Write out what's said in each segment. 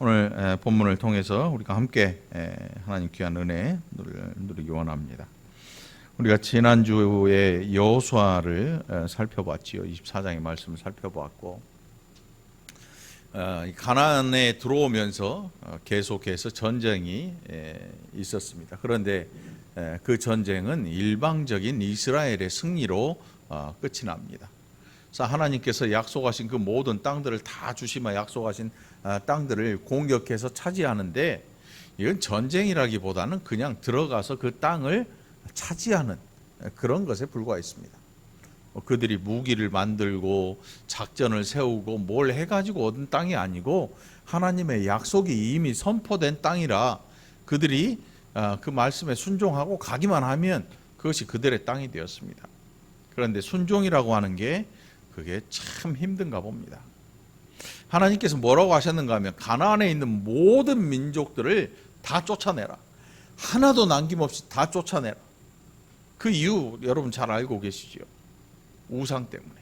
오늘 본문을 통해서 우리가 함께 하나님 귀한 은혜를 누리기 원합니다. 우리가 지난주에 여호수아를 살펴봤지요. 24장의 말씀을 살펴보았고 가나안에 들어오면서 계속해서 전쟁이 있었습니다. 그런데 그 전쟁은 일방적인 이스라엘의 승리로 끝이 납니다. 그래서 하나님께서 약속하신 그 모든 땅들을 다 주시마 약속하신 땅들을 공격해서 차지하는데 이건 전쟁이라기보다는 그냥 들어가서 그 땅을 차지하는 그런 것에 불과했습니다. 그들이 무기를 만들고 작전을 세우고 뭘 해가지고 얻은 땅이 아니고 하나님의 약속이 이미 선포된 땅이라 그들이 그 말씀에 순종하고 가기만 하면 그것이 그들의 땅이 되었습니다. 그런데 순종이라고 하는 게 그게 참 힘든가 봅니다. 하나님께서 뭐라고 하셨는가 하면 가나안에 있는 모든 민족들을 다 쫓아내라. 하나도 남김없이 다 쫓아내라. 그 이유 여러분 잘 알고 계시죠? 우상 때문에.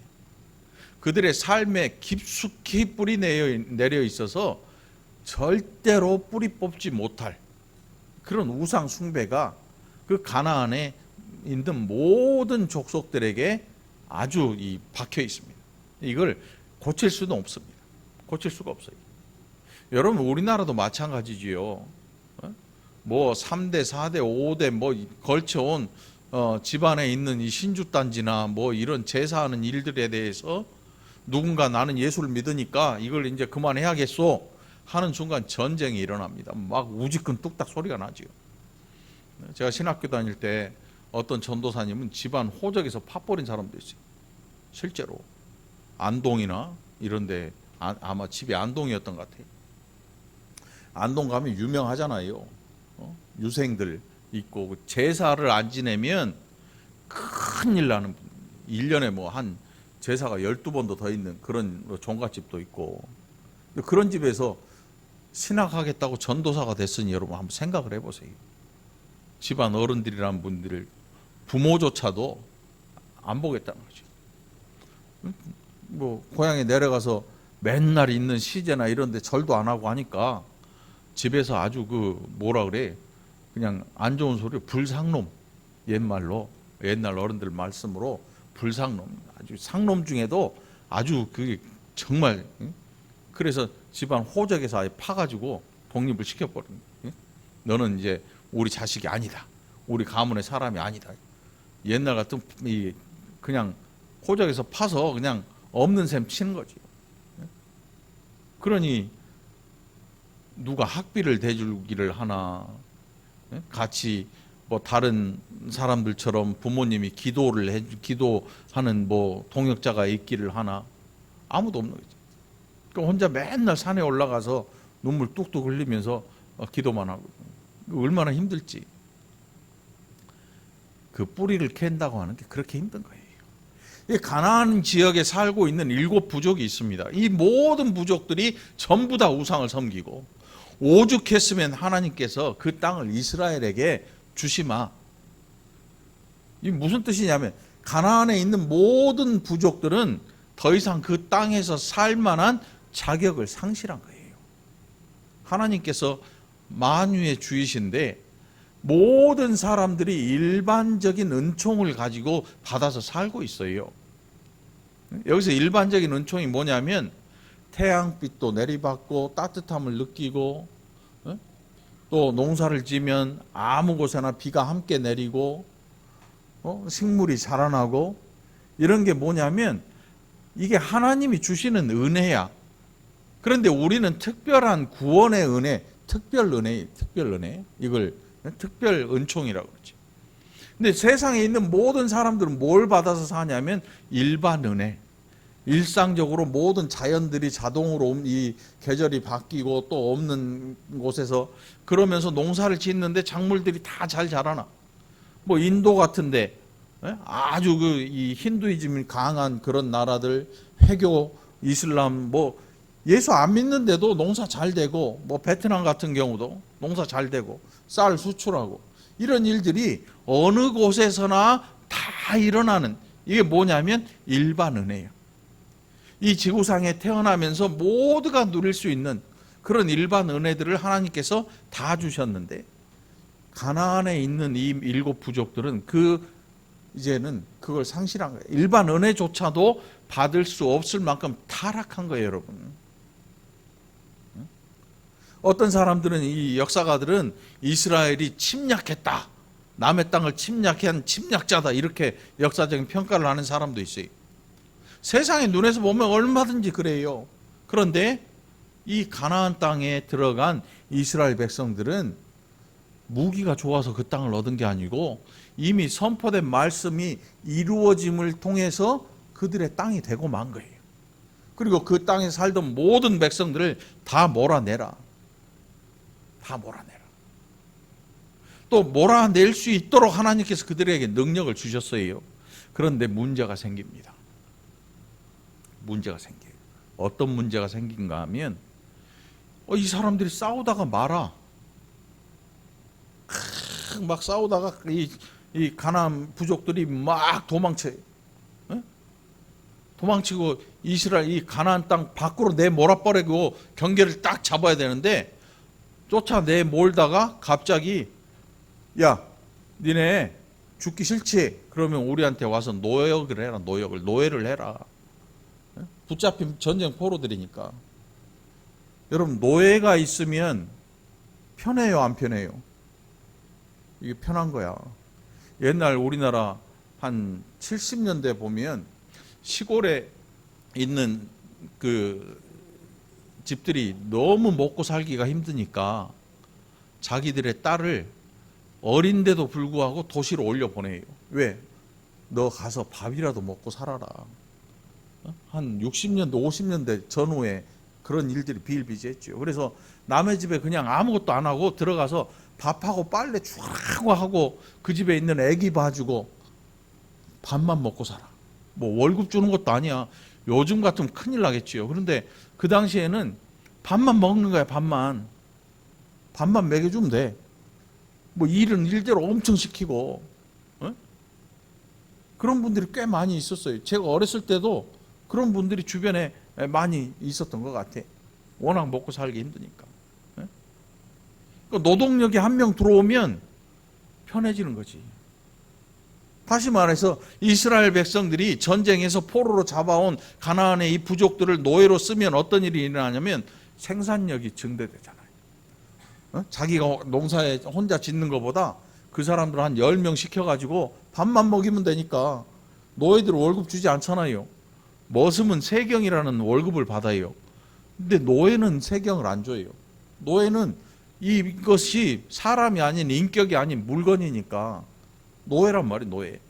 그들의 삶에 깊숙이 뿌리 내려 있어서 절대로 뿌리 뽑지 못할 그런 우상 숭배가 그 가나안에 있는 모든 족속들에게 아주 박혀 있습니다. 이걸 고칠 수는 없습니다. 고칠 수가 없어요. 여러분 우리나라도 마찬가지지요. 뭐 3대, 4대, 5대 뭐 걸쳐온 집안에 있는 이 신주단지나 뭐 이런 제사하는 일들에 대해서 누군가 나는 예수를 믿으니까 이걸 이제 그만해야겠소 하는 순간 전쟁이 일어납니다. 막 우지끈 뚝딱 소리가 나지요. 제가 신학교 다닐 때 어떤 전도사님은 집안 호적에서 파버린 사람도 있어요. 실제로 안동이나 이런데 아마 집이 안동이었던 것 같아요. 안동 가면 유명하잖아요. 유생들 있고 제사를 안 지내면 큰일 나는 분. 1년에 뭐 한 제사가 12번도 더 있는 그런 종갓집도 있고 그런 집에서 신학하겠다고 전도사가 됐으니 여러분 한번 생각을 해보세요. 집안 어른들이란 분들을 부모조차도 안 보겠다는 거죠. 뭐 고향에 내려가서 맨날 있는 시제나 이런 데 절도 안 하고 하니까 집에서 아주 그 뭐라 그래 그냥 안 좋은 소리 불상놈 옛날 어른들 말씀으로 불상놈 아주 상놈 중에도 아주 그게 정말 그래서 집안 호적에서 아예 파가지고 독립을 시켜버린 너는 이제 우리 자식이 아니다. 우리 가문의 사람이 아니다. 옛날 같은 그냥 호적에서 파서 그냥 없는 셈 치는 거지. 그러니 누가 학비를 대주기를 하나 같이 뭐 다른 사람들처럼 부모님이 기도하는 뭐 동역자가 있기를 하나 아무도 없는 거지. 그러니까 혼자 맨날 산에 올라가서 눈물 뚝뚝 흘리면서 기도만 하고 얼마나 힘들지. 그 뿌리를 캔다고 하는 게 그렇게 힘든 거예요. 이 가나안 지역에 살고 있는 7 부족이 있습니다. 이 모든 부족들이 전부 다 우상을 섬기고 오죽했으면 하나님께서 그 땅을 이스라엘에게 주시마. 이 무슨 뜻이냐면 가나안에 있는 모든 부족들은 더 이상 그 땅에서 살 만한 자격을 상실한 거예요. 하나님께서 만유의 주이신데 모든 사람들이 일반적인 은총을 가지고 받아서 살고 있어요. 여기서 일반적인 은총이 뭐냐면 태양빛도 내리받고 따뜻함을 느끼고 또 농사를 지면 아무 곳에나 비가 함께 내리고 식물이 자라나고 이런 게 뭐냐면 이게 하나님이 주시는 은혜야. 그런데 우리는 특별한 구원의 은혜, 특별 은혜 이걸 특별 은총이라고 그러죠. 근데 세상에 있는 모든 사람들은 뭘 받아서 사냐면 일반 은혜. 일상적으로 모든 자연들이 자동으로 이 계절이 바뀌고 또 없는 곳에서 그러면서 농사를 짓는데 작물들이 다 잘 자라나. 뭐 인도 같은데 아주 이 힌두이즘이 강한 그런 나라들, 회교, 이슬람 뭐 예수 안 믿는데도 농사 잘 되고 뭐 베트남 같은 경우도 농사 잘 되고 쌀 수출하고 이런 일들이 어느 곳에서나 다 일어나는 이게 뭐냐면 일반 은혜예요. 이 지구상에 태어나면서 모두가 누릴 수 있는 그런 일반 은혜들을 하나님께서 다 주셨는데 가나안에 있는 이 7 부족들은 이제는 그걸 상실한 거예요. 일반 은혜조차도 받을 수 없을 만큼 타락한 거예요, 여러분. 어떤 사람들은, 이 역사가들은 이스라엘이 침략했다, 남의 땅을 침략한 침략자다, 이렇게 역사적인 평가를 하는 사람도 있어요. 세상의 눈에서 보면 얼마든지 그래요. 그런데 이 가나안 땅에 들어간 이스라엘 백성들은 무기가 좋아서 그 땅을 얻은 게 아니고 이미 선포된 말씀이 이루어짐을 통해서 그들의 땅이 되고 만 거예요. 그리고 그 땅에 살던 모든 백성들을 다 몰아내라. 다 몰아내라. 또 몰아낼 수 있도록 하나님께서 그들에게 능력을 주셨어요. 그런데 문제가 생깁니다. 문제가 생겨요. 어떤 문제가 생긴가 하면 이 사람들이 싸우다가 말아. 막 싸우다가 이 가나안 부족들이 막 도망쳐요. 도망치고 이스라엘 이 가나안 땅 밖으로 내몰아버리고 경계를 딱 잡아야 되는데 쫓아내 몰다가 갑자기 야, 니네 죽기 싫지? 그러면 우리한테 와서 노역을 해라. 노예를 해라. 붙잡힌 전쟁 포로들이니까. 여러분, 노예가 있으면 편해요, 안 편해요? 이게 편한 거야. 옛날 우리나라 한 70년대 보면 시골에 있는 그 집들이 너무 먹고 살기가 힘드니까 자기들의 딸을 어린데도 불구하고 도시로 올려보내요. 왜? 너 가서 밥이라도 먹고 살아라. 한 60년대, 50년대 전후에 그런 일들이 비일비재했죠. 그래서 남의 집에 그냥 아무것도 안 하고 들어가서 밥하고 빨래 쭉 하고 그 집에 있는 애기 봐주고 밥만 먹고 살아. 뭐 월급 주는 것도 아니야. 요즘 같으면 큰일 나겠지요. 그런데 그 당시에는 밥만 먹는 거야. 밥만 먹여주면 돼. 뭐 일은 일대로 엄청 시키고. 그런 분들이 꽤 많이 있었어요. 제가 어렸을 때도 그런 분들이 주변에 많이 있었던 것 같아. 워낙 먹고 살기 힘드니까. 노동력이 한 명 들어오면 편해지는 거지. 다시 말해서 이스라엘 백성들이 전쟁에서 포로로 잡아온 가나안의 이 부족들을 노예로 쓰면 어떤 일이 일어나냐면 생산력이 증대되잖아요. 자기가 농사에 혼자 짓는 것보다 그 사람들 한 10명 시켜가지고 밥만 먹이면 되니까 노예들 월급 주지 않잖아요. 머슴은 세경이라는 월급을 받아요. 근데 노예는 세경을 안 줘요. 노예는 이것이 사람이 아닌 인격이 아닌 물건이니까 노예란 말이에요. 노예.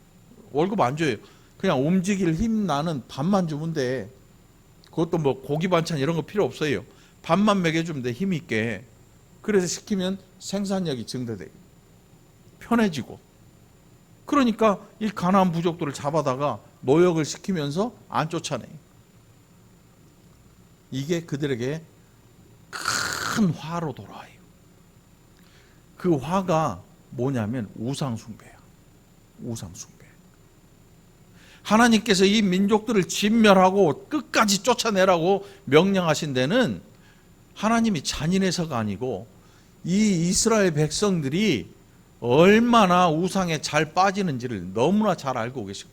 월급 안 줘요. 그냥 움직일 힘 나는 밥만 주면 돼. 그것도 뭐 고기 반찬 이런 거 필요 없어요. 밥만 먹여주면 돼. 힘 있게. 그래서 시키면 생산력이 증대돼요. 편해지고. 그러니까 이 가나안 부족들을 잡아다가 노역을 시키면서 안 쫓아내요. 이게 그들에게 큰 화로 돌아와요. 그 화가 뭐냐면 우상숭배야. 우상숭배. 하나님께서 이 민족들을 진멸하고 끝까지 쫓아내라고 명령하신 데는 하나님이 잔인해서가 아니고 이 이스라엘 백성들이 얼마나 우상에 잘 빠지는지를 너무나 잘 알고 계시고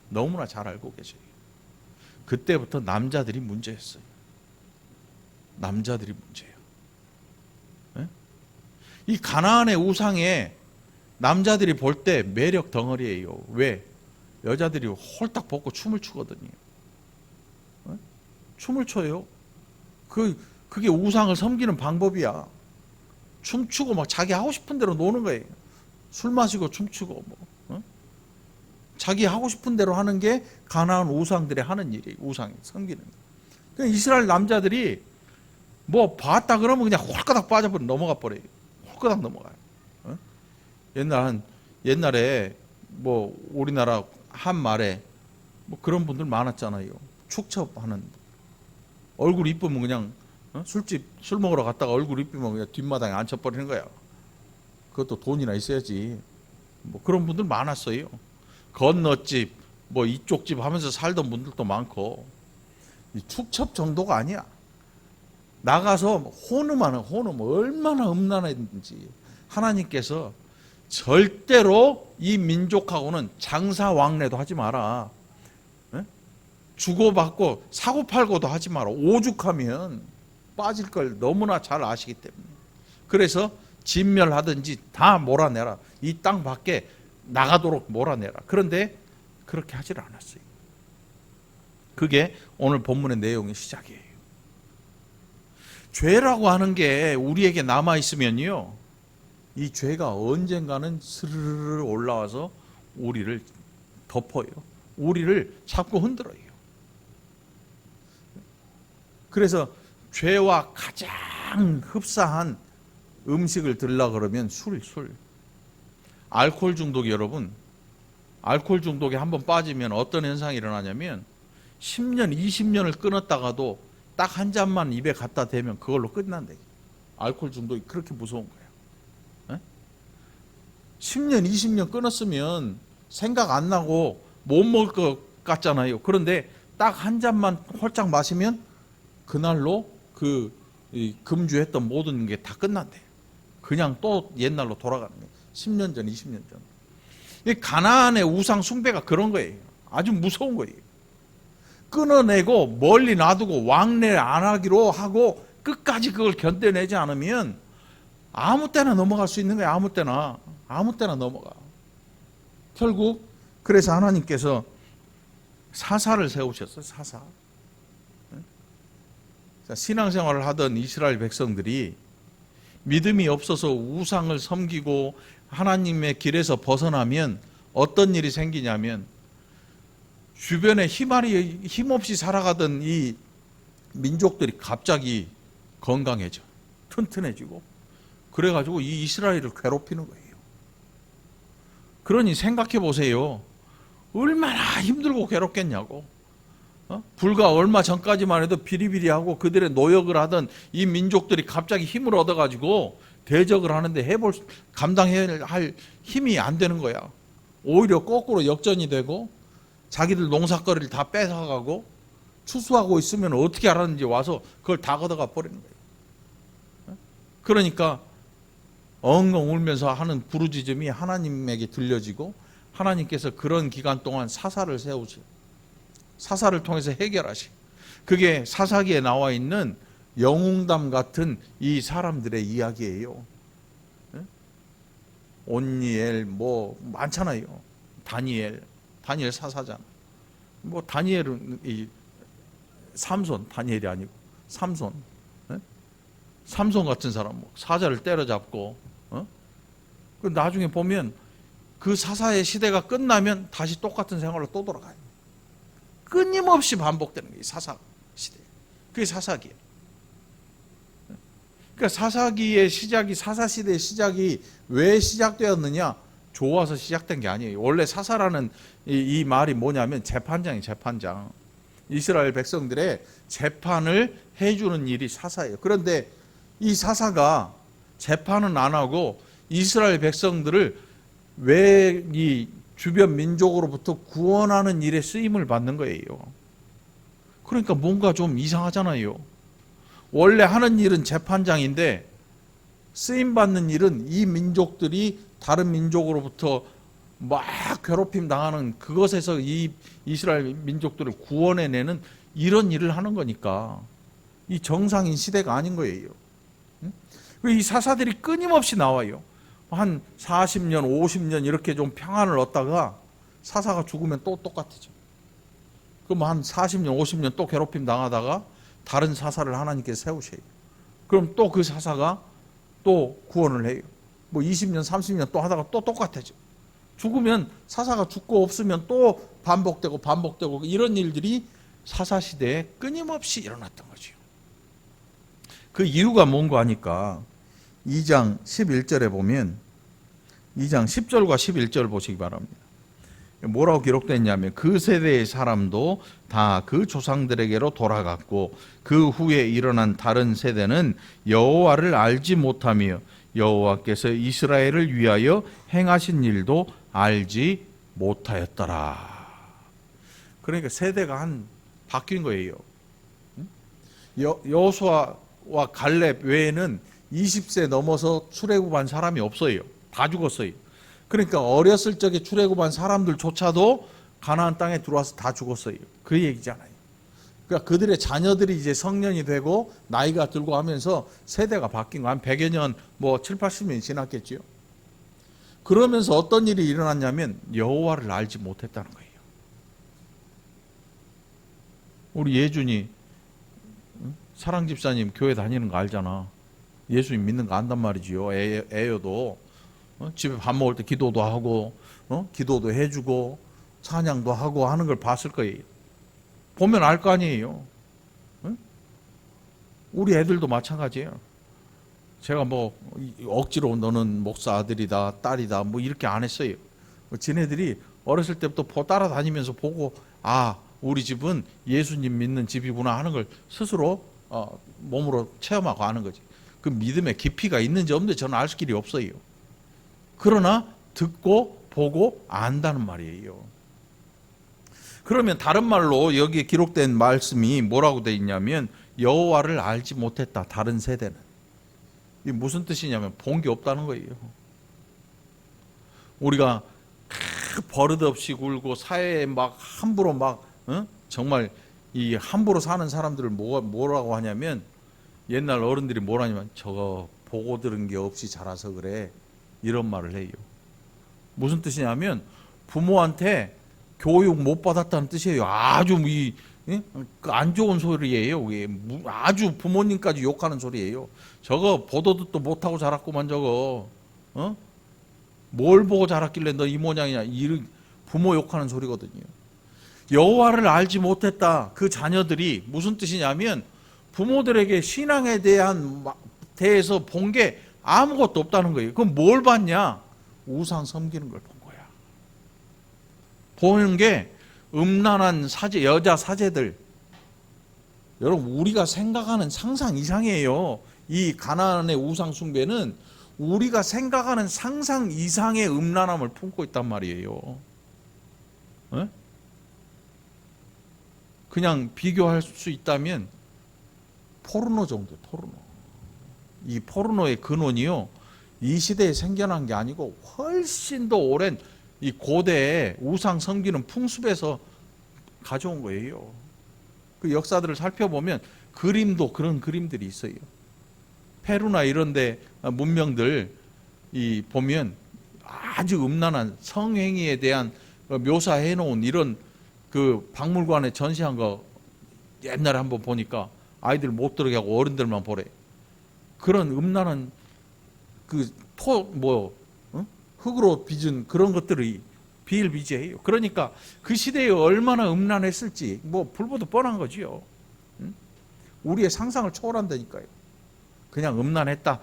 너무나 잘 알고 계셔요. 그때부터 남자들이 문제였어요. 남자들이 문제예요. 이 가나안의 우상에 남자들이 볼 때 매력 덩어리예요. 왜? 여자들이 홀딱 벗고 춤을 추거든요. 춤을 춰요. 그게 우상을 섬기는 방법이야. 춤추고 막 자기 하고 싶은 대로 노는 거예요. 술 마시고 춤추고 자기 하고 싶은 대로 하는 게 가나안 우상들이 하는 일이에요. 우상 섬기는. 그러니까 이스라엘 남자들이 뭐 봤다 그러면 그냥 홀가닥 빠져버려 넘어가 버려요. 홀가닥 넘어가요. 옛날에 뭐 우리나라 한말에 뭐 그런 분들 많았잖아요. 축첩하는 얼굴 이쁘면 그냥 술집 술 먹으러 갔다가 얼굴 이쁘면 그냥 뒷마당에 앉혀버리는 거야. 그것도 돈이나 있어야지. 뭐 그런 분들 많았어요. 건너집 뭐 이쪽 집 하면서 살던 분들도 많고 이 축첩 정도가 아니야. 나가서 혼음 얼마나 음란했는지 하나님께서 절대로 이 민족하고는 장사 왕래도 하지 마라. 주고받고 사고팔고도 하지 마라. 오죽하면 빠질 걸 너무나 잘 아시기 때문에. 그래서 진멸하든지 다 몰아내라. 이 땅 밖에 나가도록 몰아내라. 그런데 그렇게 하질 않았어요. 그게 오늘 본문의 내용의 시작이에요. 죄라고 하는 게 우리에게 남아있으면요, 이 죄가 언젠가는 스르르 올라와서 우리를 덮어요. 우리를 자꾸 흔들어요. 그래서 죄와 가장 흡사한 음식을 들라 그러면 술. 알코올 중독이, 여러분, 알코올 중독에 한번 빠지면 어떤 현상이 일어나냐면 10년, 20년을 끊었다가도 딱 한 잔만 입에 갖다 대면 그걸로 끝난대. 알코올 중독이 그렇게 무서운 거예요. 10년, 20년 끊었으면 생각 안 나고 못 먹을 것 같잖아요. 그런데 딱 한 잔만 홀짝 마시면 그날로 그 금주했던 모든 게 다 끝난대. 그냥 또 옛날로 돌아가는 거예요. 10년 전, 20년 전. 이 가나안의 우상 숭배가 그런 거예요. 아주 무서운 거예요. 끊어내고 멀리 놔두고 왕래 안 하기로 하고 끝까지 그걸 견뎌내지 않으면 아무 때나 넘어갈 수 있는 거예요. 아무 때나 넘어가. 결국 그래서 하나님께서 사사를 세우셨어요. 사사. 신앙생활을 하던 이스라엘 백성들이 믿음이 없어서 우상을 섬기고 하나님의 길에서 벗어나면 어떤 일이 생기냐면 주변에 힘없이 살아가던 이 민족들이 갑자기 건강해져, 튼튼해지고, 그래가지고 이 이스라엘을 괴롭히는 거예요. 그러니 생각해 보세요. 얼마나 힘들고 괴롭겠냐고. 불과 얼마 전까지만 해도 비리비리하고 그들의 노역을 하던 이 민족들이 갑자기 힘을 얻어가지고 대적을 하는데 감당해야 할 힘이 안 되는 거야. 오히려 거꾸로 역전이 되고 자기들 농사거리를 다 뺏어가고 추수하고 있으면 어떻게 알았는지 와서 그걸 다 걷어가 버리는 거예요. 그러니까 엉엉 울면서 하는 부르짖음이 하나님에게 들려지고 하나님께서 그런 기간 동안 사사를 세우세요. 사사를 통해서 해결하시고, 그게 사사기에 나와 있는 영웅담 같은 이 사람들의 이야기예요. 온니엘 뭐 많잖아요. 다니엘 사사잖아. 뭐 다니엘은 이 삼손, 다니엘이 아니고 삼손 같은 사람, 뭐 사자를 때려잡고, 그 나중에 보면 그 사사의 시대가 끝나면 다시 똑같은 생활로 또 돌아가요. 끊임없이 반복되는 거예요. 사사 시대. 그게 사사기예요. 그러니까 사사기의 시작이, 사사 시대의 시작이 왜 시작되었느냐? 좋아서 시작된 게 아니에요. 원래 사사라는 이 말이 뭐냐면 재판장이에요. 재판장. 이스라엘 백성들의 재판을 해주는 일이 사사예요. 그런데 이 사사가 재판은 안 하고 이스라엘 백성들을 왜 이 주변 민족으로부터 구원하는 일에 쓰임을 받는 거예요. 그러니까 뭔가 좀 이상하잖아요. 원래 하는 일은 재판장인데 쓰임받는 일은 이 민족들이 다른 민족으로부터 막 괴롭힘 당하는 그것에서 이 이스라엘 민족들을 구원해내는 이런 일을 하는 거니까 이 정상인 시대가 아닌 거예요. 이 사사들이 끊임없이 나와요. 한 40년, 50년 이렇게 좀 평안을 얻다가 사사가 죽으면 또 똑같아져. 그럼 한 40년, 50년 또 괴롭힘 당하다가 다른 사사를 하나님께서 세우셔요. 그럼 또 그 사사가 또 구원을 해요. 뭐 20년, 30년 또 하다가 또 똑같아져. 죽으면 사사가 죽고 없으면 또 반복되고 이런 일들이 사사시대에 끊임없이 일어났던 거죠. 그 이유가 뭔가 하니까 2장 11절에 보면 2장 10절과 11절 보시기 바랍니다. 뭐라고 기록됐냐면 그 세대의 사람도 다 그 조상들에게로 돌아갔고 그 후에 일어난 다른 세대는 여호와를 알지 못하며 여호와께서 이스라엘을 위하여 행하신 일도 알지 못하였더라. 그러니까 세대가 한 바뀐 거예요. 여호수아 여호수아와 갈렙 외에는 20세 넘어서 출애굽한 사람이 없어요. 다 죽었어요. 그러니까 어렸을 적에 출애굽한 사람들조차도 가나안 땅에 들어와서 다 죽었어요. 그 얘기잖아요. 그러니까 그들의 자녀들이 이제 성년이 되고 나이가 들고 하면서 세대가 바뀐 거 한 100여 년, 뭐 7, 80년이 지났겠죠. 그러면서 어떤 일이 일어났냐면 여호와를 알지 못했다는 거예요. 우리 예준이 사랑 집사님 교회 다니는 거 알잖아. 예수님 믿는 거 안단 말이지요. 애여도 집에 밥 먹을 때 기도도 하고 기도도 해주고 찬양도 하고 하는 걸 봤을 거예요. 보면 알 거 아니에요. 우리 애들도 마찬가지예요. 제가 뭐 억지로 너는 목사 아들이다 딸이다 뭐 이렇게 안 했어요. 지네들이 어렸을 때부터 따라다니면서 보고 아 우리 집은 예수님 믿는 집이구나 하는 걸 스스로 몸으로 체험하고 아는 거지. 그 믿음의 깊이가 있는지 없는지 저는 알 길이 없어요. 그러나 듣고 보고 안다는 말이에요. 그러면 다른 말로 여기에 기록된 말씀이 뭐라고 되어 있냐면 여호와를 알지 못했다. 다른 세대는. 이게 무슨 뜻이냐면 본 게 없다는 거예요. 우리가 버릇없이 굴고 사회에 막 함부로 막 정말 이 함부로 사는 사람들을 뭐라고 하냐면 옛날 어른들이 뭐라냐면 저거 보고 들은 게 없이 자라서 그래 이런 말을 해요. 무슨 뜻이냐면 부모한테 교육 못 받았다는 뜻이에요. 아주 안 좋은 소리예요. 아주 부모님까지 욕하는 소리예요. 저거 보도 듣도 못하고 자랐구만 저거. 뭘 보고 자랐길래 너 이 모양이냐. 부모 욕하는 소리거든요. 여호와를 알지 못했다. 그 자녀들이 무슨 뜻이냐면 부모들에게 신앙에 대해서 본 게 아무것도 없다는 거예요. 그럼 뭘 봤냐? 우상 섬기는 걸 본 거야. 보는 게 음란한 사제, 여자 사제들. 여러분 우리가 생각하는 상상 이상이에요. 이 가나안의 우상 숭배는 우리가 생각하는 상상 이상의 음란함을 품고 있단 말이에요. 에? 그냥 비교할 수 있다면 포르노 정도, 포르노. 이 포르노의 근원이요, 이 시대에 생겨난 게 아니고 훨씬 더 오랜 이 고대의 우상 섬기는 풍습에서 가져온 거예요. 그 역사들을 살펴보면 그림도 그런 그림들이 있어요. 페루나 이런데 문명들 보면 아주 음란한 성행위에 대한 묘사해 놓은 이런 그 박물관에 전시한 거 옛날에 한번 보니까 아이들 못 들어게 하고 어른들만 보래. 그런 음란한 흙으로 빚은 그런 것들이 비일비재해요. 그러니까 그 시대에 얼마나 음란했을지 뭐 불보듯 뻔한 거지요. 우리의 상상을 초월한다니까요. 그냥 음란했다.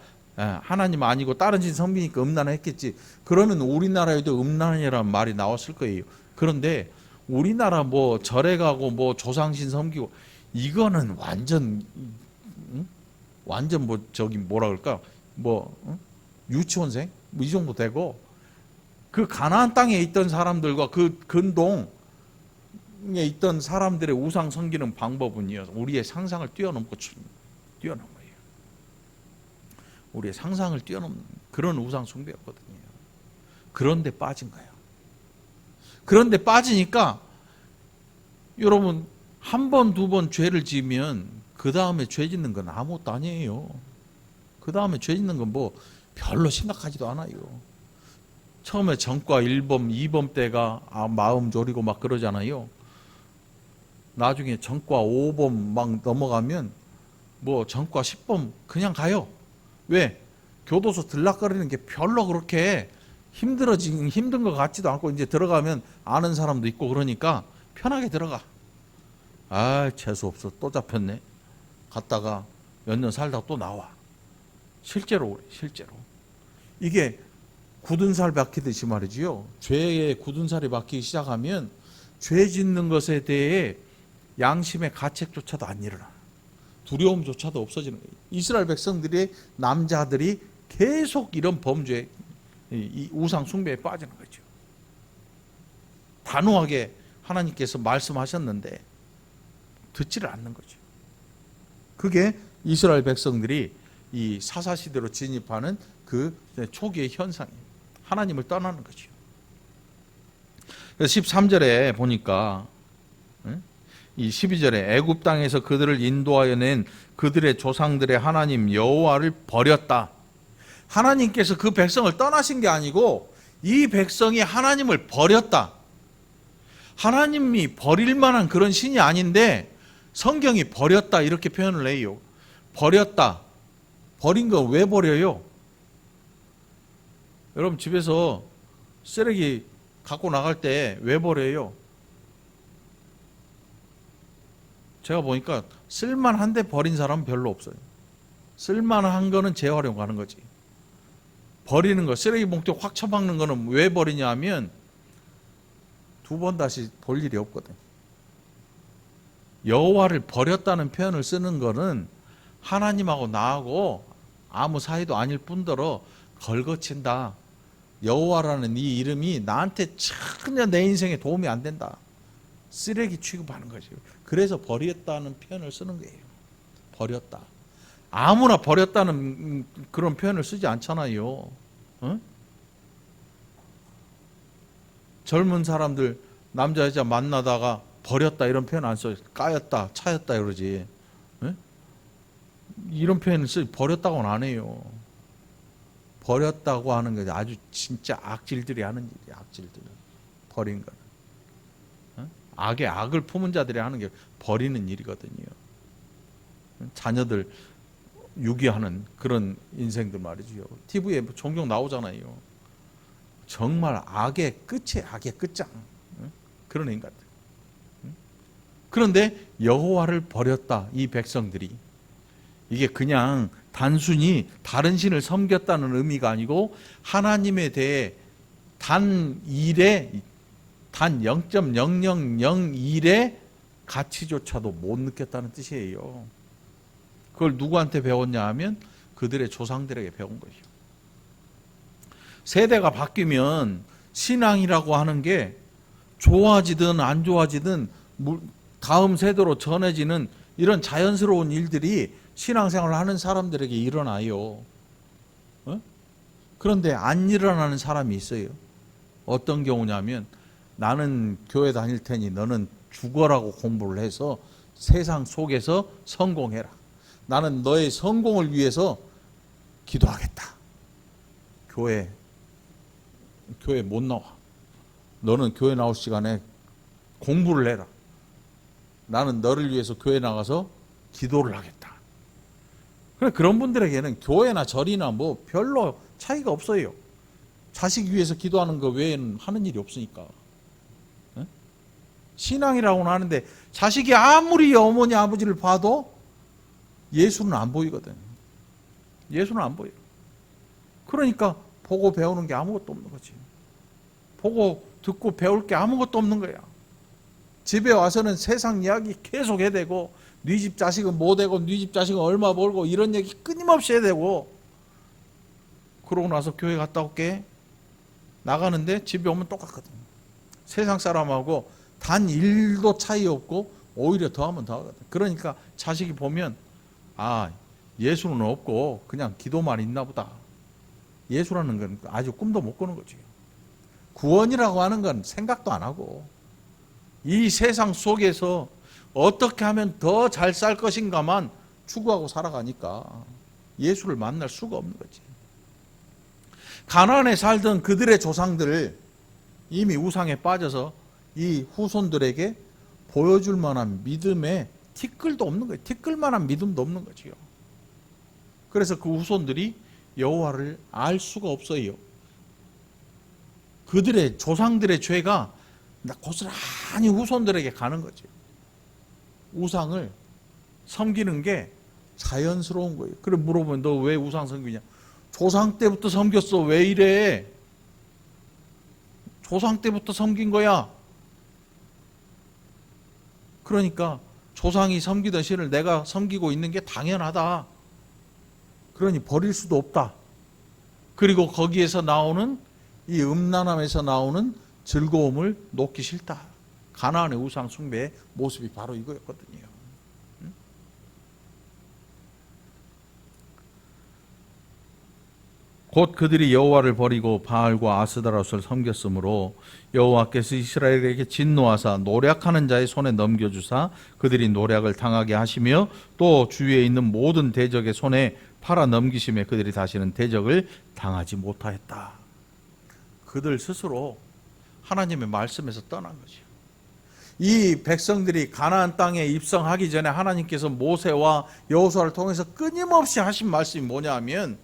하나님 아니고 다른 신 섬기니까 음란했겠지. 그러면 우리나라에도 음란이라는 말이 나왔을 거예요. 그런데 우리나라 뭐 절에 가고 뭐 조상신 섬기고 이거는 완전 뭐 저기 뭐라 그럴까 유치원생 뭐 이 정도 되고, 그 가나안 땅에 있던 사람들과 그 근동에 있던 사람들의 우상 섬기는 방법은요 우리의 상상을 뛰어넘어요. 우리의 상상을 뛰어넘는 그런 우상 숭배였거든요. 그런데 빠진 거예요. 그런데 빠지니까 여러분 한 번, 두 번 죄를 지으면 그 다음에 죄 짓는 건 아무것도 아니에요. 그 다음에 죄 짓는 건 뭐 별로 심각하지도 않아요. 처음에 전과 1범, 2범 때가 마음 졸이고 막 그러잖아요. 나중에 전과 5범 막 넘어가면 뭐 전과 10범 그냥 가요. 왜? 교도소 들락거리는 게 별로 그렇게 힘든 것 같지도 않고 이제 들어가면 아는 사람도 있고 그러니까 편하게 들어가. 아, 재수없어. 또 잡혔네. 갔다가 몇 년 살다가 또 나와. 실제로 그래, 실제로. 이게 굳은 살 박히듯이 말이지요. 죄에 굳은 살이 박히기 시작하면 죄 짓는 것에 대해 양심의 가책조차도 안 일어나. 두려움조차도 없어지는 거예요. 이스라엘 백성들의 남자들이 계속 이런 범죄, 이 우상 숭배에 빠지는 거죠. 단호하게 하나님께서 말씀하셨는데 듣지를 않는 거죠. 그게 이스라엘 백성들이 이 사사시대로 진입하는 그 초기의 현상이에요. 하나님을 떠나는 거죠. 그래서 13절에 보니까 이 12절에 애굽 땅에서 그들을 인도하여 낸 그들의 조상들의 하나님 여호와를 버렸다. 하나님께서 그 백성을 떠나신 게 아니고 이 백성이 하나님을 버렸다. 하나님이 버릴 만한 그런 신이 아닌데 성경이 버렸다 이렇게 표현을 해요. 버렸다. 버린 거 왜 버려요? 여러분 집에서 쓰레기 갖고 나갈 때 왜 버려요? 제가 보니까 쓸만한데 버린 사람은 별로 없어요. 쓸만한 거는 재활용하는 거지. 버리는 거, 쓰레기 봉투에 확 처박는 거는 왜 버리냐 하면 두 번 다시 볼 일이 없거든. 여호와를 버렸다는 표현을 쓰는 거는 하나님하고 나하고 아무 사이도 아닐 뿐더러 걸거친다. 여호와라는 이 이름이 나한테 전혀 내 인생에 도움이 안 된다. 쓰레기 취급하는 거죠. 그래서 버렸다는 표현을 쓰는 거예요. 버렸다. 아무나 버렸다는 그런 표현을 쓰지 않잖아요. 어? 젊은 사람들 남자 여자 만나다가 버렸다 이런 표현 안 써요. 까였다, 차였다 그러지. 어? 이런 표현을 쓰 버렸다고는 안 해요. 버렸다고 하는 게 아주 진짜 악질들이 하는 일이에요. 악질들 버린 거는. 악의 악을 품은 자들이 하는 게 버리는 일이거든요. 자녀들 유기하는 그런 인생들 말이죠. TV에 종종 나오잖아요. 정말 악의 끝이 악의 끝장. 그런 인간들. 그런데 여호와를 버렸다. 이 백성들이. 이게 그냥 단순히 다른 신을 섬겼다는 의미가 아니고 하나님에 대해 단 0.0001의 가치조차도 못 느꼈다는 뜻이에요. 그걸 누구한테 배웠냐 하면 그들의 조상들에게 배운 거예요. 세대가 바뀌면 신앙이라고 하는 게 좋아지든 안 좋아지든 다음 세대로 전해지는 이런 자연스러운 일들이 신앙생활을 하는 사람들에게 일어나요. 그런데 안 일어나는 사람이 있어요. 어떤 경우냐면 나는 교회 다닐 테니 너는 죽어라고 공부를 해서 세상 속에서 성공해라. 나는 너의 성공을 위해서 기도하겠다. 교회 못 나와. 너는 교회 나올 시간에 공부를 해라. 나는 너를 위해서 교회 나가서 기도를 하겠다. 그런 분들에게는 교회나 절이나 뭐 별로 차이가 없어요. 자식 위해서 기도하는 거 외에는 하는 일이 없으니까. 신앙이라고는 하는데 자식이 아무리 어머니 아버지를 봐도 예수는 안 보이거든. 예수는 안 보여. 그러니까 보고 배우는 게 아무것도 없는 거지. 보고 듣고 배울 게 아무것도 없는 거야. 집에 와서는 세상 이야기 계속 해대고 네 집 자식은 뭐 되고 네 집 자식은 얼마 벌고 이런 얘기 끊임없이 해대고 그러고 나서 교회 갔다 올게 나가는데 집에 오면 똑같거든. 세상 사람하고 단 1도 차이 없고 오히려 더하면 더하거든. 그러니까 자식이 보면 아 예수는 없고 그냥 기도만 있나 보다. 예수라는 건 아주 꿈도 못 꾸는 거지. 구원이라고 하는 건 생각도 안 하고 이 세상 속에서 어떻게 하면 더 잘 살 것인가만 추구하고 살아가니까 예수를 만날 수가 없는 거지. 가나안에 살던 그들의 조상들을 이미 우상에 빠져서 이 후손들에게 보여줄 만한 믿음의 티끌도 없는 거예요. 티끌만한 믿음도 없는 거지요. 그래서 그 후손들이 여호와를 알 수가 없어요. 그들의 조상들의 죄가 고스란히 후손들에게 가는 거죠. 우상을 섬기는 게 자연스러운 거예요. 그래 물어보면 너 왜 우상 섬기냐? 조상 때부터 섬겼어. 왜 이래? 조상 때부터 섬긴 거야. 그러니까 조상이 섬기던 신을 내가 섬기고 있는 게 당연하다. 그러니 버릴 수도 없다. 그리고 거기에서 나오는 이 음란함에서 나오는 즐거움을 놓기 싫다. 가나안의 우상 숭배의 모습이 바로 이거였거든요. 곧 그들이 여호와를 버리고 바알과 아스다롯을 섬겼으므로 여호와께서 이스라엘에게 진노하사 노략하는 자의 손에 넘겨주사 그들이 노략을 당하게 하시며 또 주위에 있는 모든 대적의 손에 팔아 넘기심에 그들이 다시는 대적을 당하지 못하였다. 그들 스스로 하나님의 말씀에서 떠난 거죠. 이 백성들이 가나안 땅에 입성하기 전에 하나님께서 모세와 여호수아를 통해서 끊임없이 하신 말씀이 뭐냐 하면,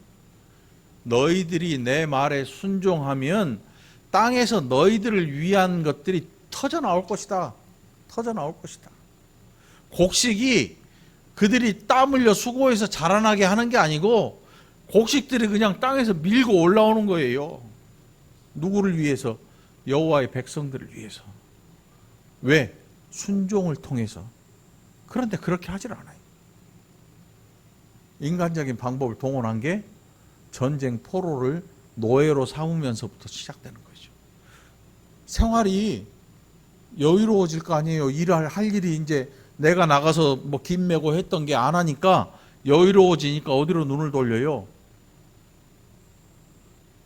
너희들이 내 말에 순종하면 땅에서 너희들을 위한 것들이 터져 나올 것이다. 터져 나올 것이다. 곡식이 그들이 땀 흘려 수고해서 자라나게 하는 게 아니고 곡식들이 그냥 땅에서 밀고 올라오는 거예요. 누구를 위해서? 여호와의 백성들을 위해서. 왜? 순종을 통해서. 그런데 그렇게 하질 않아요. 인간적인 방법을 동원한 게 전쟁 포로를 노예로 삼으면서부터 시작되는 거죠. 생활이 여유로워질 거 아니에요. 할 일이 이제 내가 나가서 뭐 김 메고 했던 게 안 하니까 여유로워지니까 어디로 눈을 돌려요?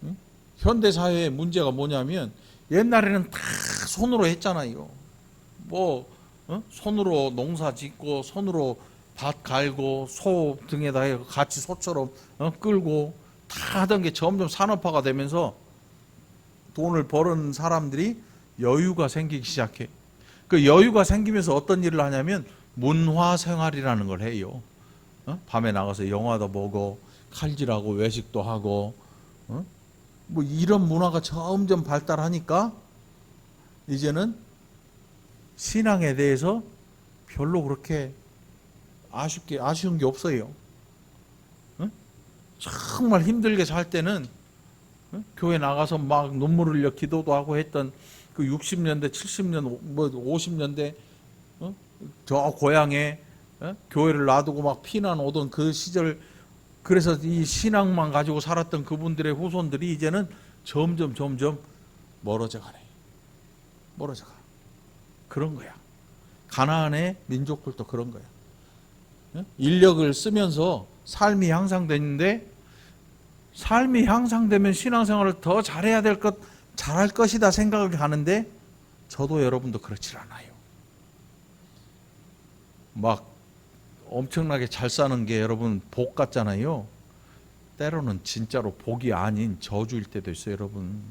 응? 현대 사회의 문제가 뭐냐면, 옛날에는 다 손으로 했잖아요. 뭐 손으로 농사 짓고 손으로 밭 갈고 소 등에다 해서 같이 소처럼 끌고 다 하던 게 점점 산업화가 되면서 돈을 버는 사람들이 여유가 생기기 시작해. 그 여유가 생기면서 어떤 일을 하냐면 문화생활이라는 걸 해요. 밤에 나가서 영화도 보고 칼질하고 외식도 하고 뭐 이런 문화가 점점 발달하니까 이제는 신앙에 대해서 별로 그렇게 아쉬운 게 없어요. 정말 힘들게 살 때는 교회 나가서 막 눈물 흘려 기도도 하고 했던 그 60년대, 70년, 뭐 50년대 저 고향에 교회를 놔두고 막 피난 오던 그 시절, 그래서 이 신앙만 가지고 살았던 그분들의 후손들이 이제는 점점 멀어져 가네. 멀어져 가. 그런 거야. 가나안의 민족들도 그런 거야. 인력을 쓰면서 삶이 향상되는데, 삶이 향상되면 신앙생활을 더 잘해야 잘할 것이다 생각을 하는데, 저도 여러분도 그렇지 않아요. 막 엄청나게 잘 사는 게 여러분 복 같잖아요. 때로는 진짜로 복이 아닌 저주일 때도 있어요, 여러분.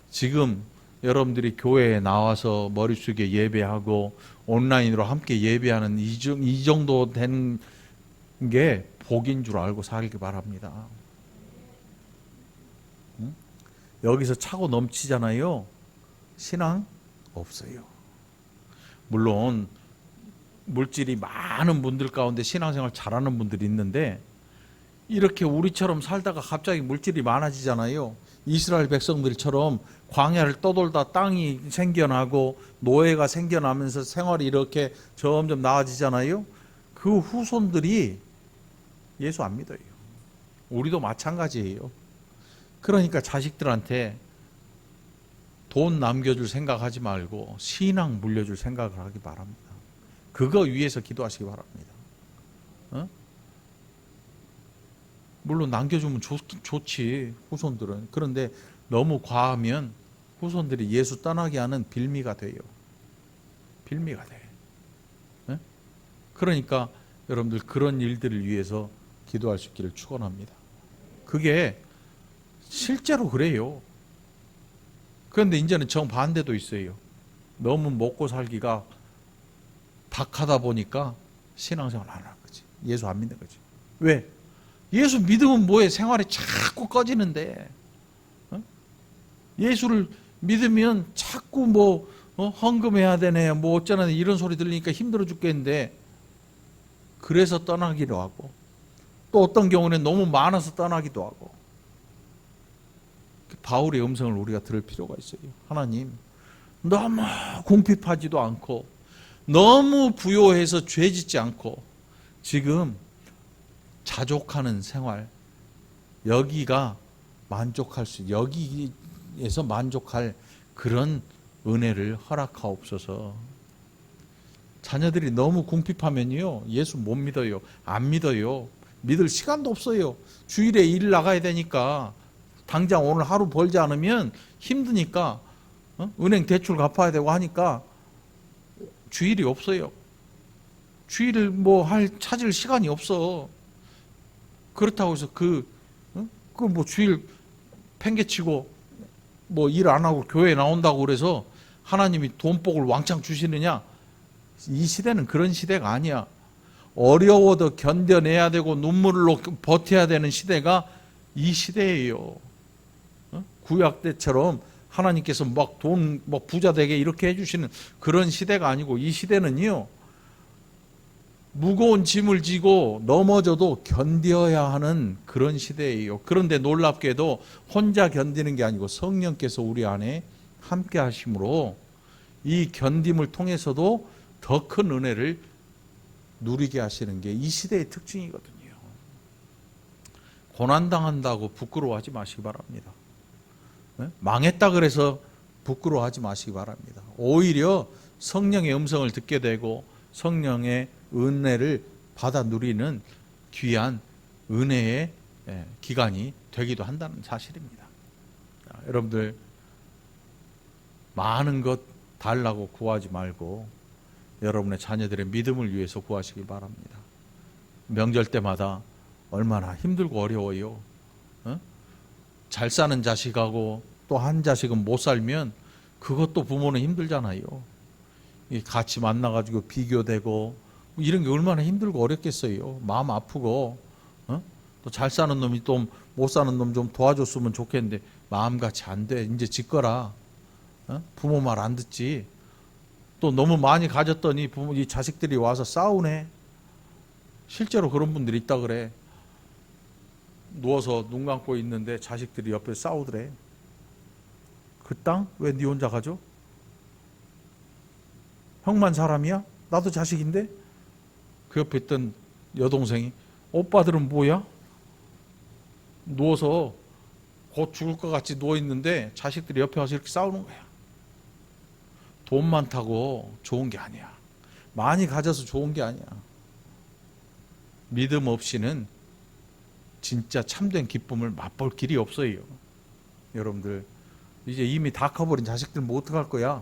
지금 여러분들이 교회에 나와서 머리 숙여 예배하고 온라인으로 함께 예배하는 이 정도 된 게 복인 줄 알고 살기 바랍니다. 여기서 차고 넘치잖아요. 신앙 없어요. 물론 물질이 많은 분들 가운데 신앙생활 잘하는 분들이 있는데, 이렇게 우리처럼 살다가 갑자기 물질이 많아지잖아요. 이스라엘 백성들처럼 광야를 떠돌다 땅이 생겨나고 노예가 생겨나면서 생활이 이렇게 점점 나아지잖아요. 그 후손들이 예수 안 믿어요. 우리도 마찬가지예요. 그러니까 자식들한테 돈 남겨줄 생각하지 말고 신앙 물려줄 생각을 하기 바랍니다. 그거 위해서 기도하시기 바랍니다. 물론 남겨주면 좋지, 후손들은. 그런데 너무 과하면 후손들이 예수 떠나게 하는 빌미가 돼요. 빌미가 돼. 그러니까 여러분들 그런 일들을 위해서 기도할 수 있기를 축원합니다. 그게 실제로 그래요. 그런데 이제는 정반대도 있어요. 너무 먹고 살기가 박하다 보니까 신앙생활 안 하는 거지. 예수 안 믿는 거지. 왜? 예수 믿으면 뭐해? 생활이 자꾸 꺼지는데. 예수를 믿으면 자꾸 뭐 헌금해야 되네, 뭐 어쩌나 이런 소리 들리니까 힘들어 죽겠는데, 그래서 떠나기도 하고, 또 어떤 경우는 너무 많아서 떠나기도 하고. 바울의 음성을 우리가 들을 필요가 있어요. 하나님, 너무 궁핍하지도 않고 너무 부요해서 죄 짓지 않고 지금 자족하는 생활, 여기가 만족할 수, 여기에서 만족할 그런 은혜를 허락하옵소서. 자녀들이 너무 궁핍하면요, 예수 못 믿어요. 안 믿어요. 믿을 시간도 없어요. 주일에 일 나가야 되니까 당장 오늘 하루 벌지 않으면 힘드니까 은행 대출 갚아야 되고 하니까 주일이 없어요. 주일을 찾을 시간이 없어. 그렇다고 해서 주일 팽개치고 일 안 하고 교회 나온다고 그래서 하나님이 돈복을 왕창 주시느냐? 이 시대는 그런 시대가 아니야. 어려워도 견뎌내야 되고 눈물로 버텨야 되는 시대가 이 시대예요. 구약 때처럼 하나님께서 돈 부자 되게 이렇게 해주시는 그런 시대가 아니고 이 시대는요, 무거운 짐을 지고 넘어져도 견뎌야 하는 그런 시대예요. 그런데 놀랍게도 혼자 견디는 게 아니고 성령께서 우리 안에 함께 하심으로 이 견딤을 통해서도 더 큰 은혜를 누리게 하시는 게 이 시대의 특징이거든요. 고난당한다고 부끄러워하지 마시기 바랍니다. 망했다 그래서 부끄러워하지 마시기 바랍니다. 오히려 성령의 음성을 듣게 되고 성령의 은혜를 받아 누리는 귀한 은혜의 기간이 되기도 한다는 사실입니다. 여러분들 많은 것 달라고 구하지 말고 여러분의 자녀들의 믿음을 위해서 구하시기 바랍니다. 명절 때마다 얼마나 힘들고 어려워요. 잘 사는 자식하고 또 한 자식은 못 살면 그것도 부모는 힘들잖아요. 같이 만나가지고 비교되고 이런 게 얼마나 힘들고 어렵겠어요. 마음 아프고 또 잘 사는 놈이 또 못 사는 놈 좀 도와줬으면 좋겠는데 마음같이 안 돼. 이제 짓거라. 부모 말 안 듣지. 또 너무 많이 가졌더니 이 자식들이 와서 싸우네. 실제로 그런 분들이 있다 그래. 누워서 눈 감고 있는데 자식들이 옆에 싸우더래. 그 땅 왜 네 혼자 가져? 형만 사람이야? 나도 자식인데? 그 옆에 있던 여동생이 오빠들은 뭐야? 누워서 곧 죽을 것 같이 누워있는데 자식들이 옆에 와서 이렇게 싸우는 거야. 돈 많다고 좋은 게 아니야. 많이 가져서 좋은 게 아니야. 믿음 없이는 진짜 참된 기쁨을 맛볼 길이 없어요. 여러분들 이제 이미 다 커버린 자식들 뭐 어떡할 거야?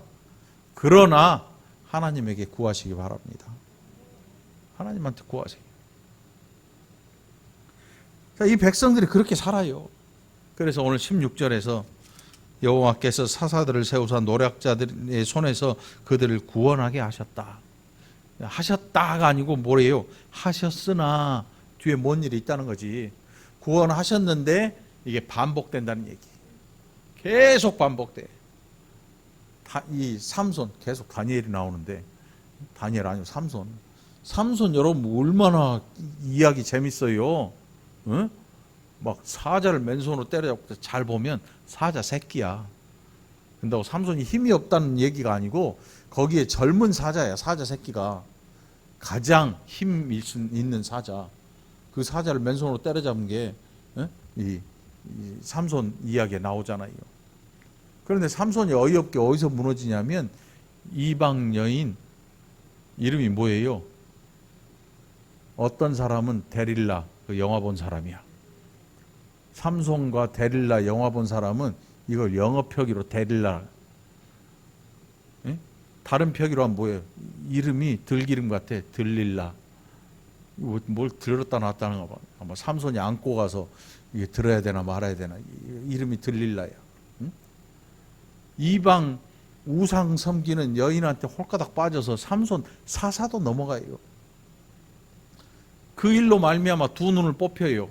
그러나 하나님에게 구하시기 바랍니다. 하나님한테 구하세요. 자, 이 백성들이 그렇게 살아요. 그래서 오늘 16절에서 여호와께서 사사들을 세우사 노략자들의 손에서 그들을 구원하게 하셨다. 하셨다가 아니고 뭐래요? 하셨으나 뒤에 뭔 일이 있다는 거지. 구원하셨는데 이게 반복된다는 얘기. 계속 반복돼. 이 삼손, 계속 다니엘이 나오는데 다니엘 아니고 삼손. 삼손 여러분 얼마나 이야기 재밌어요. 응? 막 사자를 맨손으로 때려잡고 잘 보면 사자 새끼야. 근다고 삼손이 힘이 없다는 얘기가 아니고 거기에 젊은 사자야. 사자 새끼가 가장 힘 있는 사자. 그 사자를 맨손으로 때려잡은 게 이 삼손 이야기에 나오잖아요. 그런데 삼손이 어이없게 어디서 무너지냐면 이방 여인 이름이 뭐예요? 어떤 사람은 데릴라, 그 영화 본 사람이야. 삼손과 데릴라 영화 본 사람은 이걸 영어 표기로 데릴라. 예? 다른 표기로 하면 뭐예요? 이름이 들기름 같아. 들릴라. 뭘 들었다 놨다는 거 봐. 아마 삼손이 안고 가서 이게 들어야 되나 말아야 되나. 이름이 들릴라야. 응? 이방 우상 섬기는 여인한테 홀가닥 빠져서 삼손 사사도 넘어가요. 그 일로 말미암아 두 눈을 뽑혀요.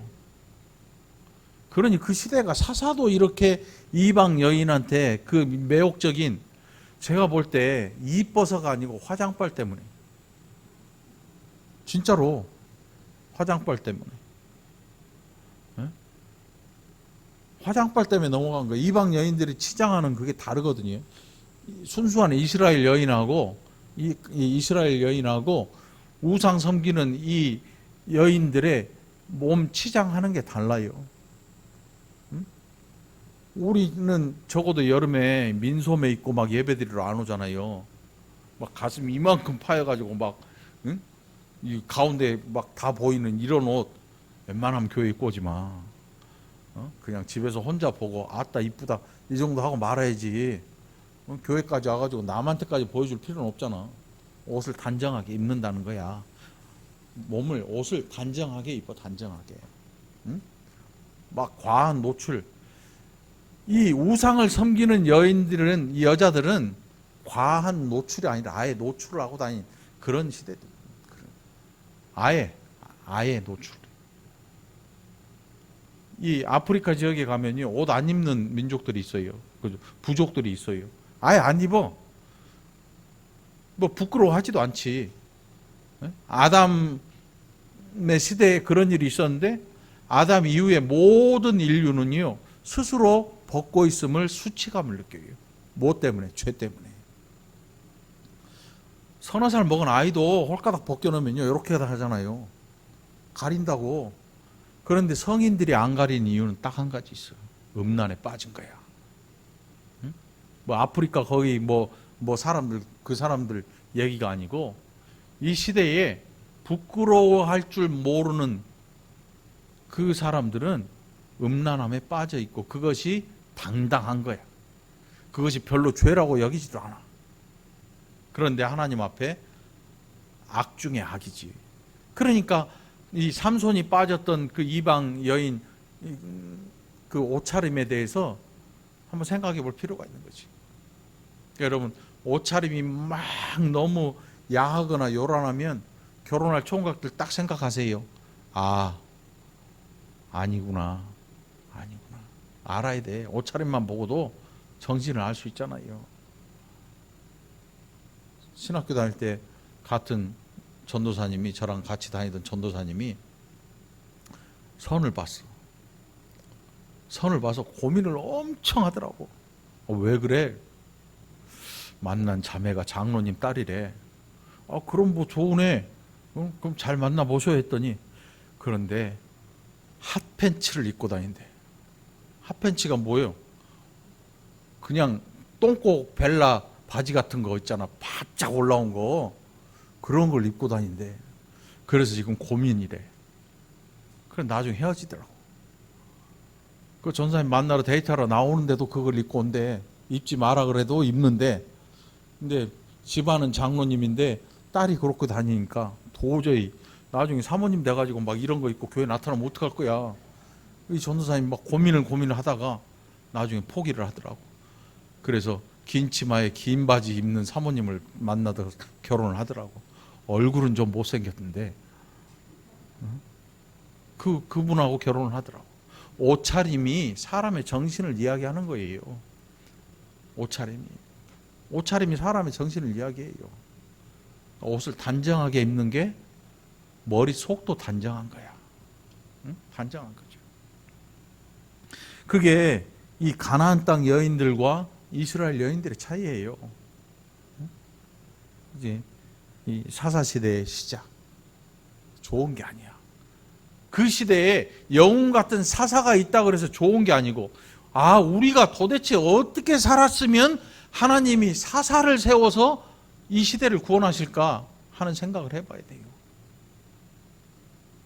그러니 그 시대가 사사도 이렇게 이방 여인한테 그 매혹적인, 제가 볼 때 이뻐서가 아니고 화장빨 때문에, 진짜로 화장빨 때문에, 화장빨 때문에 넘어간 거예요. 이방 여인들이 치장하는 그게 다르거든요. 순수한 이스라엘 여인하고 이스라엘 여인하고 우상 섬기는 이 여인들의 몸 치장하는 게 달라요. 우리는 적어도 여름에 민소매 입고 막 예배드리러 안 오잖아요. 막 가슴 이만큼 파여가지고 막 이 가운데 막 다 보이는 이런 옷, 웬만하면 교회 입고 오지 마. 그냥 집에서 혼자 보고 아따 이쁘다 이 정도 하고 말아야지. 교회까지 와가지고 남한테까지 보여줄 필요는 없잖아. 옷을 단정하게 입는다는 거야. 옷을 단정하게 입어, 단정하게. 응? 막 과한 노출. 이 우상을 섬기는 여인들은, 이 여자들은 과한 노출이 아니라 아예 노출을 하고 다닌 그런 시대들. 아예 노출. 이 아프리카 지역에 가면요, 옷 안 입는 민족들이 있어요. 부족들이 있어요. 아예 안 입어. 뭐 부끄러워하지도 않지. 아담의 시대에 그런 일이 있었는데 아담 이후에 모든 인류는요 스스로 벗고 있음을 수치감을 느껴요. 뭐 때문에? 죄 때문에. 서너 살 먹은 아이도 홀가닥 벗겨놓으면요 이렇게 하잖아요. 가린다고. 그런데 성인들이 안 가린 이유는 딱 한 가지 있어요. 음란에 빠진 거야. 응? 뭐 아프리카 거기 사람들, 그 사람들 얘기가 아니고 이 시대에 부끄러워할 줄 모르는 그 사람들은 음란함에 빠져 있고 그것이 당당한 거야. 그것이 별로 죄라고 여기지도 않아. 그런데 하나님 앞에 악 중에 악이지. 그러니까 이 삼손이 빠졌던 그 이방 여인 그 옷차림에 대해서 한번 생각해 볼 필요가 있는 거지. 여러분, 옷차림이 막 너무 야하거나 요란하면 결혼할 총각들 딱 생각하세요. 아니구나. 알아야 돼. 옷차림만 보고도 정신을 알 수 있잖아요. 신학교 다닐 때 같은 전도사님이, 저랑 같이 다니던 전도사님이 선을 봤어. 선을 봐서 고민을 엄청 하더라고. 왜 그래? 만난 자매가 장로님 딸이래. 그럼 뭐 좋으네. 그럼 잘 만나보셔 했더니, 그런데 핫팬츠를 입고 다닌대. 핫팬츠가 뭐예요? 그냥 똥꼬 벨라 바지 같은 거 있잖아. 바짝 올라온 거. 그런 걸 입고 다닌대. 그래서 지금 고민이래. 그래 나중에 헤어지더라고. 그 전사님 만나러 데이트하러 나오는데도 그걸 입고 온대. 입지 마라 그래도 입는데, 근데 집안은 장로님인데 딸이 그렇게 다니니까 도저히 나중에 사모님 돼가지고 막 이런 거 입고 교회 나타나면 어떡할 거야. 이 전도사님 막 고민을 하다가 나중에 포기를 하더라고. 그래서 긴 치마에 긴 바지 입는 사모님을 만나서 결혼을 하더라고. 얼굴은 좀 못생겼는데 그분하고 결혼을 하더라고. 옷차림이 사람의 정신을 이야기하는 거예요. 옷차림이 사람의 정신을 이야기해요. 옷을 단정하게 입는 게 머릿속도 단정한 거야. 응? 단정한 거죠. 그게 이 가나안 땅 여인들과 이스라엘 여인들의 차이예요. 이제 이 사사시대의 시작. 좋은 게 아니야. 그 시대에 영웅 같은 사사가 있다 그래서 좋은 게 아니고, 우리가 도대체 어떻게 살았으면 하나님이 사사를 세워서 이 시대를 구원하실까 하는 생각을 해봐야 돼요.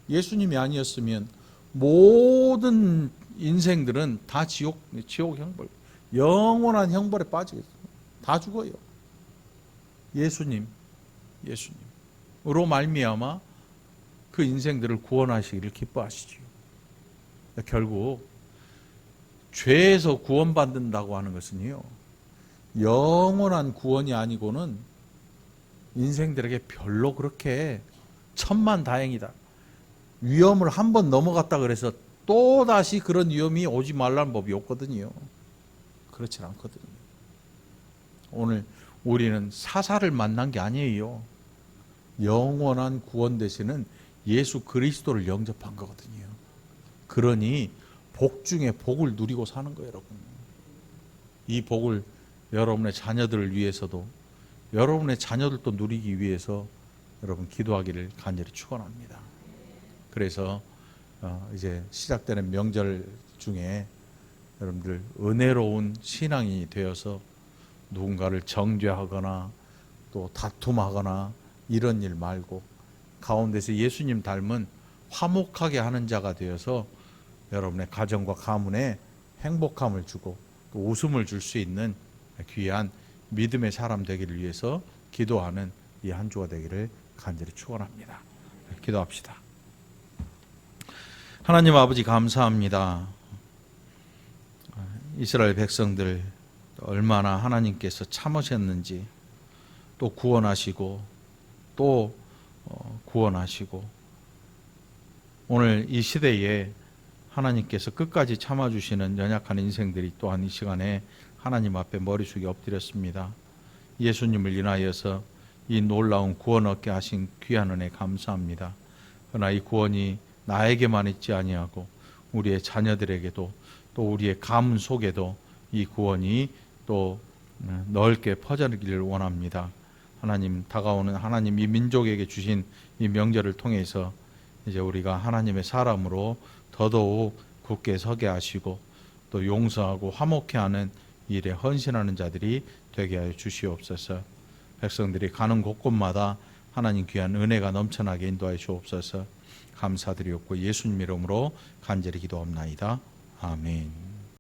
예수님이 아니었으면 모든 인생들은 다 지옥 형벌, 영원한 형벌에 빠지겠어요. 다 죽어요. 예수님으로 말미암아 그 인생들을 구원하시기를 기뻐하시지요. 결국 죄에서 구원받는다고 하는 것은요, 영원한 구원이 아니고는 인생들에게 별로 그렇게 천만다행이다. 위험을 한번 넘어갔다 그래서 또다시 그런 위험이 오지 말라는 법이 없거든요. 그렇진 않거든요. 오늘 우리는 사사를 만난 게 아니에요. 영원한 구원 되시는 예수 그리스도를 영접한 거거든요. 그러니 복 중에 복을 누리고 사는 거예요, 여러분. 이 복을 여러분의 자녀들을 위해서도, 여러분의 자녀들도 누리기 위해서 여러분 기도하기를 간절히 축원합니다. 그래서 이제 시작되는 명절 중에 여러분들 은혜로운 신앙이 되어서 누군가를 정죄하거나 또 다툼하거나 이런 일 말고 가운데서 예수님 닮은 화목하게 하는 자가 되어서 여러분의 가정과 가문에 행복함을 주고 또 웃음을 줄 수 있는 귀한 믿음의 사람 되기를 위해서 기도하는 이 한 주가 되기를 간절히 축원합니다. 기도합시다. 하나님 아버지 감사합니다. 이스라엘 백성들 얼마나 하나님께서 참으셨는지, 또 구원하시고 또 구원하시고, 오늘 이 시대에 하나님께서 끝까지 참아주시는 연약한 인생들이 또한 이 시간에 하나님 앞에 머리 숙이 엎드렸습니다. 예수님을 인하여서 이 놀라운 구원 얻게 하신 귀한 은혜 감사합니다. 그러나 이 구원이 나에게만 있지 아니하고 우리의 자녀들에게도 또 우리의 가문 속에도 이 구원이 또 넓게 퍼져나기를 원합니다. 하나님, 다가오는 하나님 이 민족에게 주신 이 명절을 통해서 이제 우리가 하나님의 사람으로 더더욱 굳게 서게 하시고 또 용서하고 화목해 하는 일에 헌신하는 자들이 되게 하여 주시옵소서. 백성들이 가는 곳곳마다 하나님 귀한 은혜가 넘쳐나게 인도하여 주옵소서. 감사드리옵고 예수님 이름으로 간절히 기도합나이다. 아멘.